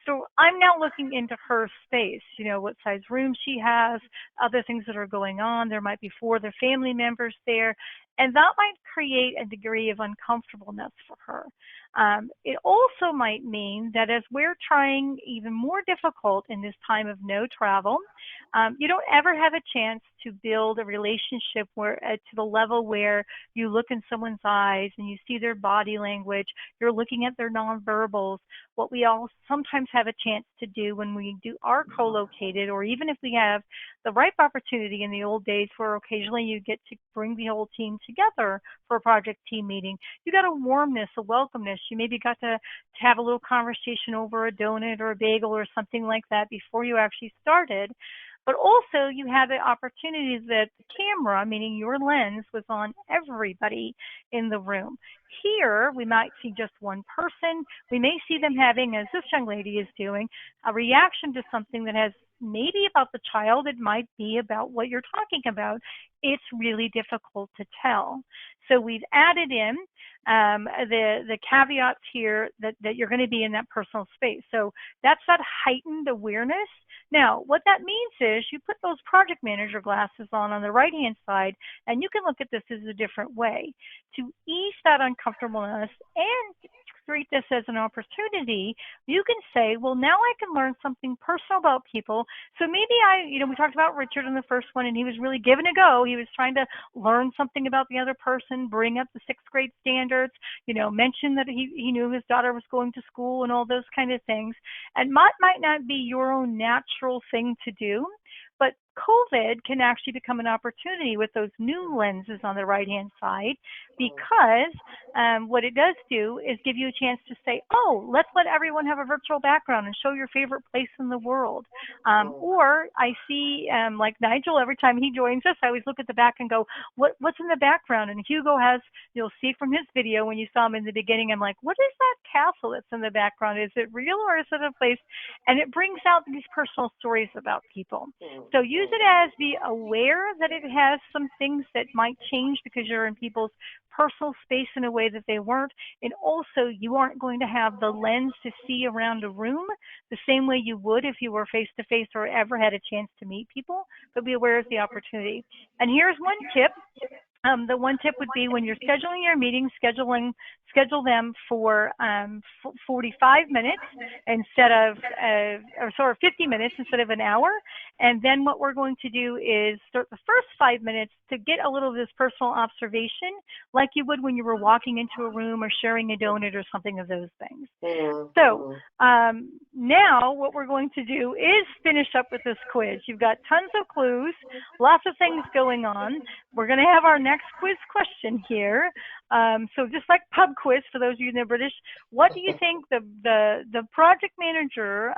B: So I'm now looking into her space, what size room she has, other things that are going on. There might be 4 other family members there, and that might create a degree of uncomfortableness for her. It also might mean that as we're trying even more difficult in this time of no travel, you don't ever have a chance to build a relationship where to the level where you look in someone's eyes and you see their body language, you're looking at their nonverbals, what we all sometimes have a chance to do when we are co-located, or even if we have the ripe opportunity in the old days where occasionally you get to bring the whole team together for a project team meeting. You got a warmness, a welcomeness. You maybe got to have a little conversation over a donut or a bagel or something like that before you actually started. But also you have the opportunity that the camera, meaning your lens, was on everybody in the room. Here, we might see just one person. We may see them having, as this young lady is doing, a reaction to something that has maybe about the child. It might be about what you're talking about. It's really difficult to tell. So we've added in the caveats here that you're going to be in that personal space. So that's that heightened awareness. Now, what that means is you put those project manager glasses on the right-hand side, and you can look at this as a different way to ease that uncomfortableness and treat this as an opportunity. You can say, well, now I can learn something personal about people. So maybe we talked about Richard in the first one, and he was really giving a go. He was trying to learn something about the other person, bring up the 6th grade standards, mention that he knew his daughter was going to school and all those kind of things. And might not be your own natural thing to do, but COVID can actually become an opportunity with those new lenses on the right-hand side, because what it does do is give you a chance to say, oh, let's let everyone have a virtual background and show your favorite place in the world. Or I see, like Nigel, every time he joins us, I always look at the back and go, what's in the background? And Hugo has, you'll see from his video when you saw him in the beginning, I'm like, what is that castle that's in the background? Is it real or is it a place? And it brings out these personal stories about people. So use it as be aware that it has some things that might change because you're in people's personal space in a way that they weren't. And also, you aren't going to have the lens to see around a room the same way you would if you were face-to-face or ever had a chance to meet people, but be aware of the opportunity. And here's one tip. The one tip would be when you're scheduling your meetings, schedule them for 45 minutes instead of, 50 minutes instead of an hour. And then what we're going to do is start the first 5 minutes to get a little of this personal observation, like you would when you were walking into a room or sharing a donut or something of those things. So now what we're going to do is finish up with this quiz. You've got tons of clues, lots of things going on. We're going to have our next quiz question here. So just like pub quiz, for those of you in the British, what do you think the project manager,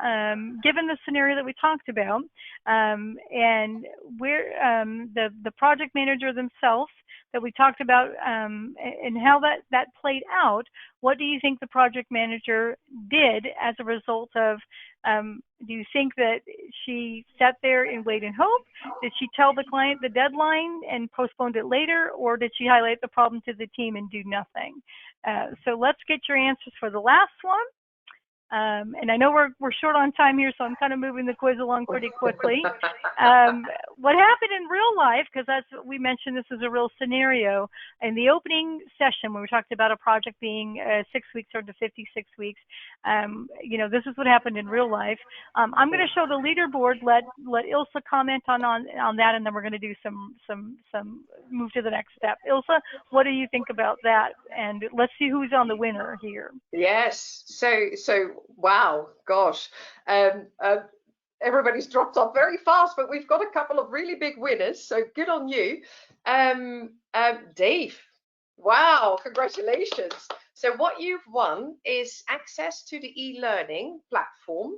B: given the scenario that we talked about, and where the project manager themselves that we talked about, and how that played out, what do you think the project manager did as a result of, do you think that she sat there and wait and hope? Did she tell the client the deadline and postponed it later, or did she highlight the problem to the team and do nothing? So let's get your answers for the last one. And I know we're short on time here, so I'm kind of moving the quiz along pretty quickly. What happened in real life, because that's what we mentioned, this is a real scenario. In the opening session, when we talked about a project being 6 weeks or to 56 weeks, this is what happened in real life. I'm going to show the leaderboard. Let Ilse comment on that, and then we're going to do some move to the next step. Ilse, what do you think about that? And let's see who's on the winner here.
C: Yes. So wow, gosh. Everybody's dropped off very fast, but we've got a couple of really big winners, so good on you. Dave, wow, congratulations. So what you've won is access to the e-learning platform,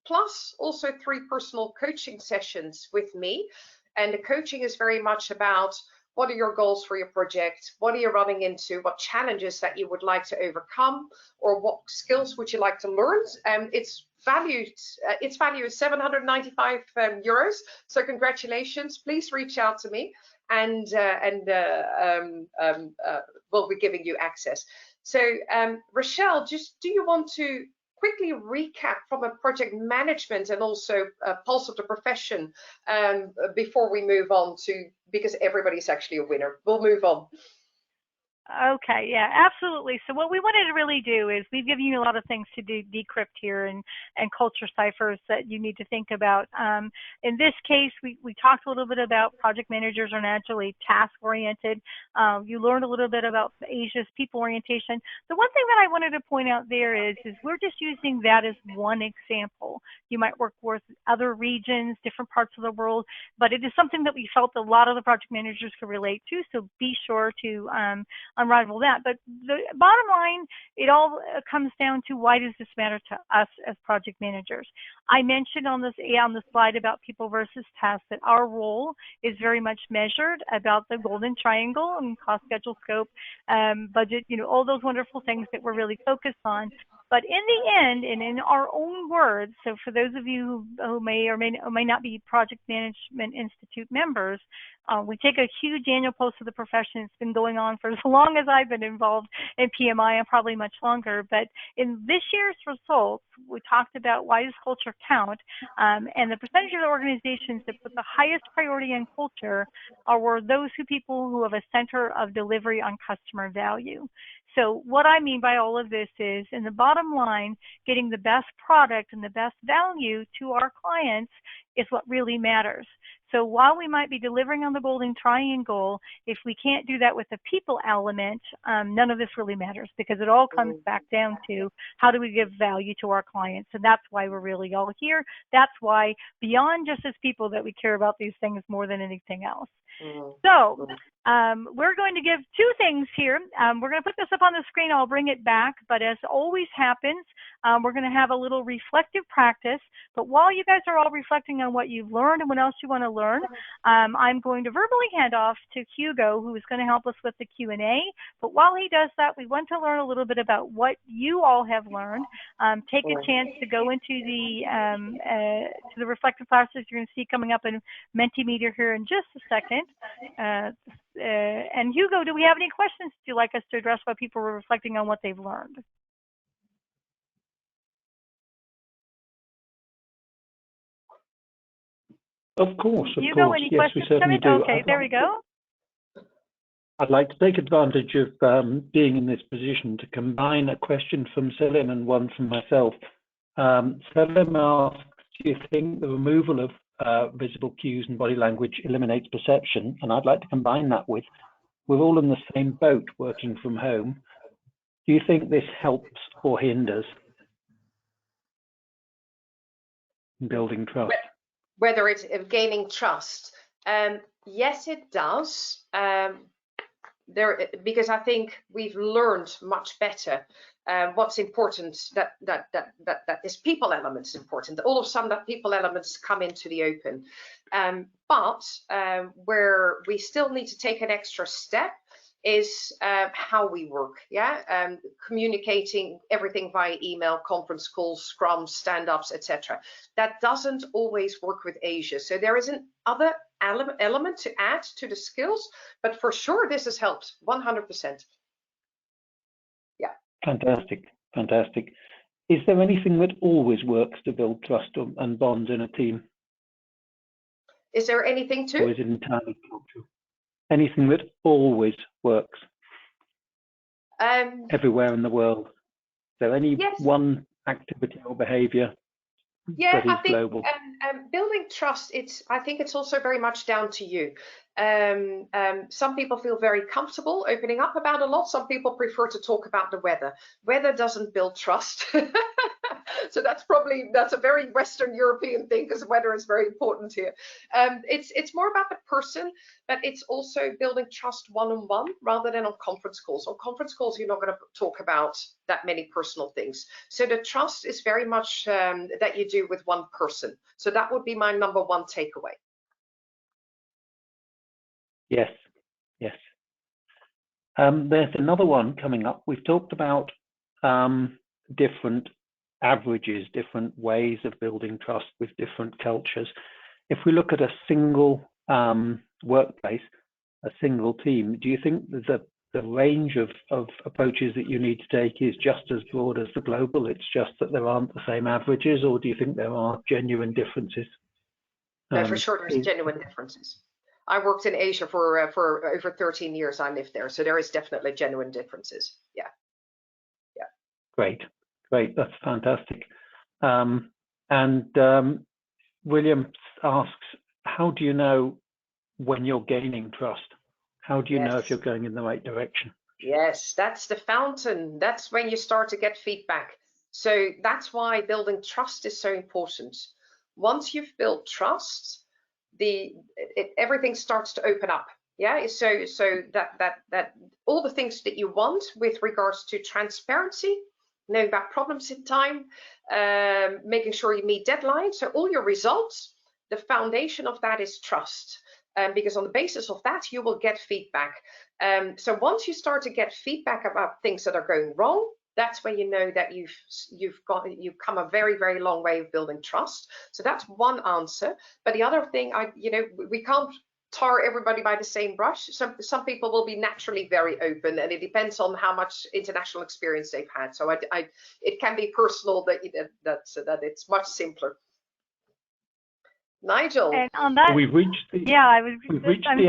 C: plus also 3 personal coaching sessions with me. And the coaching is very much about what are your goals for your project? What are you running into? What challenges that you would like to overcome? Or what skills would you like to learn? Its value is 795 euros. So congratulations, please reach out to me and we'll be giving you access. So Rochelle, just do you want to quickly recap from a project management and also a pulse of the profession before we move on to, because everybody's actually a winner. We'll move on.
B: Okay, yeah, absolutely. So what we wanted to really do is we've given you a lot of things to do, decrypt here and culture ciphers that you need to think about. In this case, we talked a little bit about project managers are naturally task-oriented. You learned a little bit about Asia's people orientation. The one thing that I wanted to point out there is we're just using that as one example. You might work with other regions, different parts of the world, but it is something that we felt a lot of the project managers could relate to, so be sure to unrival that. But the bottom line, it all comes down to, why does this matter to us as project managers? I mentioned on the slide about people versus tasks that our role is very much measured about the golden triangle and cost, schedule, scope, budget, all those wonderful things that we're really focused on. But in the end, and in our own words, so for those of you who may or may not be Project Management Institute members, we take a huge annual pulse of the profession. It's been going on for as long as I've been involved in PMI, and probably much longer. But in this year's results, we talked about, why does culture count? And the percentage of the organizations that put the highest priority in culture were those people who have a center of delivery on customer value. So what I mean by all of this is, in the bottom line, getting the best product and the best value to our clients is what really matters. So while we might be delivering on the golden triangle, if we can't do that with the people element, none of this really matters, because it all comes back down to, how do we give value to our clients? And that's why we're really all here. That's why, beyond just as people, that we care about these things more than anything else. So we're going to give two things here. We're going to put this up on the screen. I'll bring it back. But as always happens, we're going to have a little reflective practice. But while you guys are all reflecting on what you've learned and what else you want to learn, I'm going to verbally hand off to Hugo, who is going to help us with the Q&A. But while he does that, we want to learn a little bit about what you all have learned. Take a chance to go into the reflective classes you're going to see coming up in Mentimeter here in just a second. And Hugo, do we have any questions you'd like us to address while people were reflecting on what they've learned?
H: Of course, of
B: Hugo,
H: course.
B: any
H: Yes, we certainly do.
B: Okay, there we go.
H: I'd like to take advantage of being in this position to combine a question from Selim and one from myself. Selim asks, do you think the removal of visible cues and body language eliminates perception? And I'd like to combine that with, we're all in the same boat working from home. Do you think this helps or hinders in building trust?
C: Whether it's gaining trust, yes, it does. Because I think we've learned much better what's important. That this people element is important. All of a sudden, that people elements come into the open. But where we still need to take an extra step is how we work, communicating everything via email, conference calls, scrums, stand-ups, etc. That doesn't always work with Asia. So there is an other element to add to the skills, but for sure this has helped 100%. Yeah.
H: Fantastic, fantastic. Is there anything that always works to build trust and bonds in a team?
C: Is there anything to?
H: Or is it entirely cultural? Anything that always works everywhere in the world? Is there any one activity or behavior that is global?
C: Building trust, I think it's also very much down to you. Some people feel very comfortable opening up about a lot. Some people prefer to talk about the weather. Weather doesn't build trust. So that's a very Western European thing, because weather is very important here. It's more about the person, but it's also building trust one-on-one rather than on conference calls. On conference calls, you're not going to talk about that many personal things. So the trust is very much that you do with one person. So that would be my number one takeaway.
H: Yes, Yes. There's another one coming up. We've talked about different averages, different ways of building trust with different cultures. If we look at a single workplace, a single team, do you think that the range of approaches that you need to take is just as broad as the global? It's just that there aren't the same averages, or do you think there are genuine differences?
C: No, for sure, there's genuine differences. I worked in Asia for over 13 years. I lived there, so there is definitely genuine differences. Yeah.
H: Great, that's fantastic. William asks, how do you know when you're gaining trust? How do you know if you're going in the right direction?
C: Yes, that's the fountain. That's when you start to get feedback. So that's why building trust is so important. Once you've built trust, everything starts to open up. Yeah, so that all the things that you want with regards to transparency, knowing about problems in time, making sure you meet deadlines. So all your results, the foundation of that is trust. Because on the basis of that, you will get feedback. So once you start to get feedback about things that are going wrong, that's when you know that you've come a very, very long way of building trust. So that's one answer. But the other thing, we can't tar everybody by the same brush. Some people will be naturally very open, and it depends on how much international experience they've had. So it can be personal that it's much simpler. Nigel.
B: And on that,
H: we've reached the,
B: I'm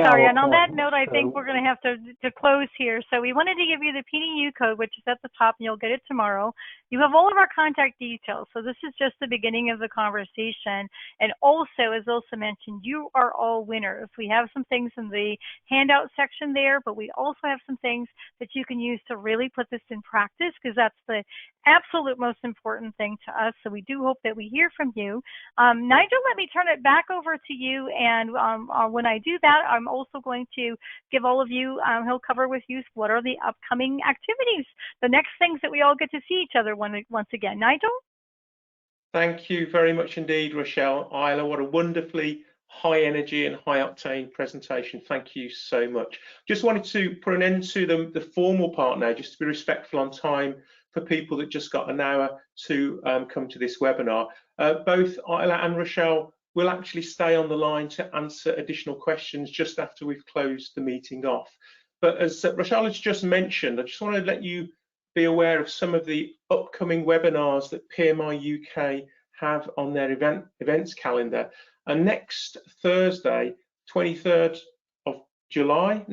B: sorry. And on that note, I think we're going to have to close here. So we wanted to give you the PDU code, which is at the top, and you'll get it tomorrow. You have all of our contact details. So this is just the beginning of the conversation. And also, as Ilse mentioned, you are all winners. We have some things in the handout section there, but we also have some things that you can use to really put this in practice, because that's the absolute most important thing to us. So we do hope that we hear from you. Nigel, let me turn it back over to you. And when I do that, I'm also going to give all of you, he'll cover with you what are the upcoming activities, the next things that we all get to see each other once again. Nigel?
A: Thank you very much indeed, Rochelle. Isla, what a wonderfully high energy and high octane presentation. Thank you so much. Just wanted to put an end to the formal part now, just to be respectful on time for people that just got an hour to come to this webinar. Both Isla and Rochelle will actually stay on the line to answer additional questions just after we've closed the meeting off. But as Rochelle has just mentioned, I just want to let you be aware of some of the upcoming webinars that PMI UK have on their events calendar. And next Thursday, 29th of July,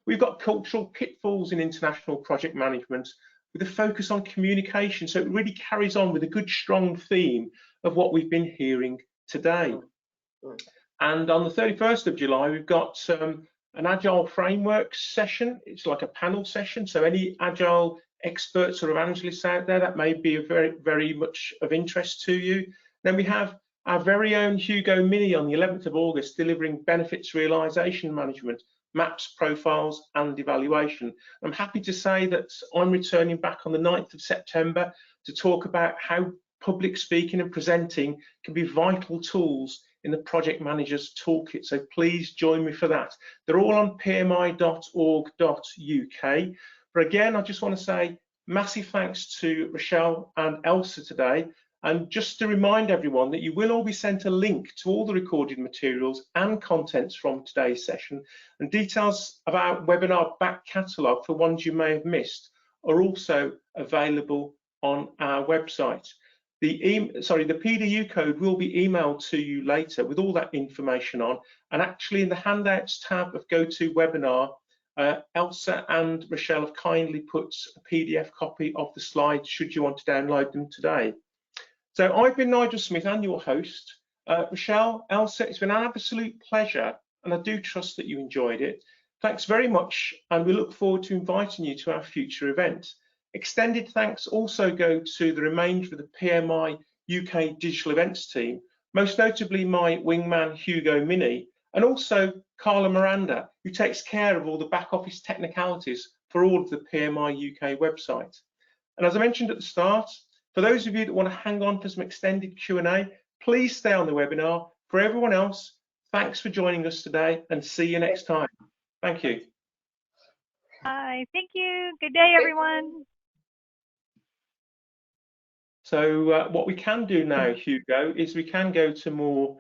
A: we've got Cultural Pitfalls in International Project Management with a focus on communication. So it really carries on with a good, strong theme of what we've been hearing today. And on the 31st of July, we've got an Agile Framework session. It's like a panel session. So any Agile experts or evangelists out there, that may be very, very much of interest to you. Then we have our very own Hugo Mini on the 11th of August, delivering benefits realization management, maps, profiles, and evaluation. I'm happy to say that I'm returning back on the 9th of September to talk about how public speaking and presenting can be vital tools in the project manager's toolkit. So please join me for that. They're all on pmi.org.uk. But again, I just want to say massive thanks to Rochelle and Elsa today. And just to remind everyone that you will all be sent a link to all the recorded materials and contents from today's session, and details of our webinar back catalogue for ones you may have missed are also available on our website. The PDU code will be emailed to you later with all that information on, and actually in the handouts tab of GoToWebinar, Elsa and Rochelle have kindly put a PDF copy of the slides should you want to download them today. So I've been Nigel Smith and your host. Rochelle, Elsa, it's been an absolute pleasure, and I do trust that you enjoyed it. Thanks very much, and we look forward to inviting you to our future event. Extended thanks also go to the remainder of the PMI UK digital events team, most notably my wingman Hugo Mini, and also Carla Miranda, who takes care of all the back office technicalities for all of the PMI UK website. And as I mentioned at the start, for those of you that want to hang on for some extended Q&A, please stay on the webinar. For everyone else, thanks for joining us today, and see you next time. Thank you.
B: Bye. Thank you. Good day, everyone.
A: So what we can do now, Hugo, is we can go to more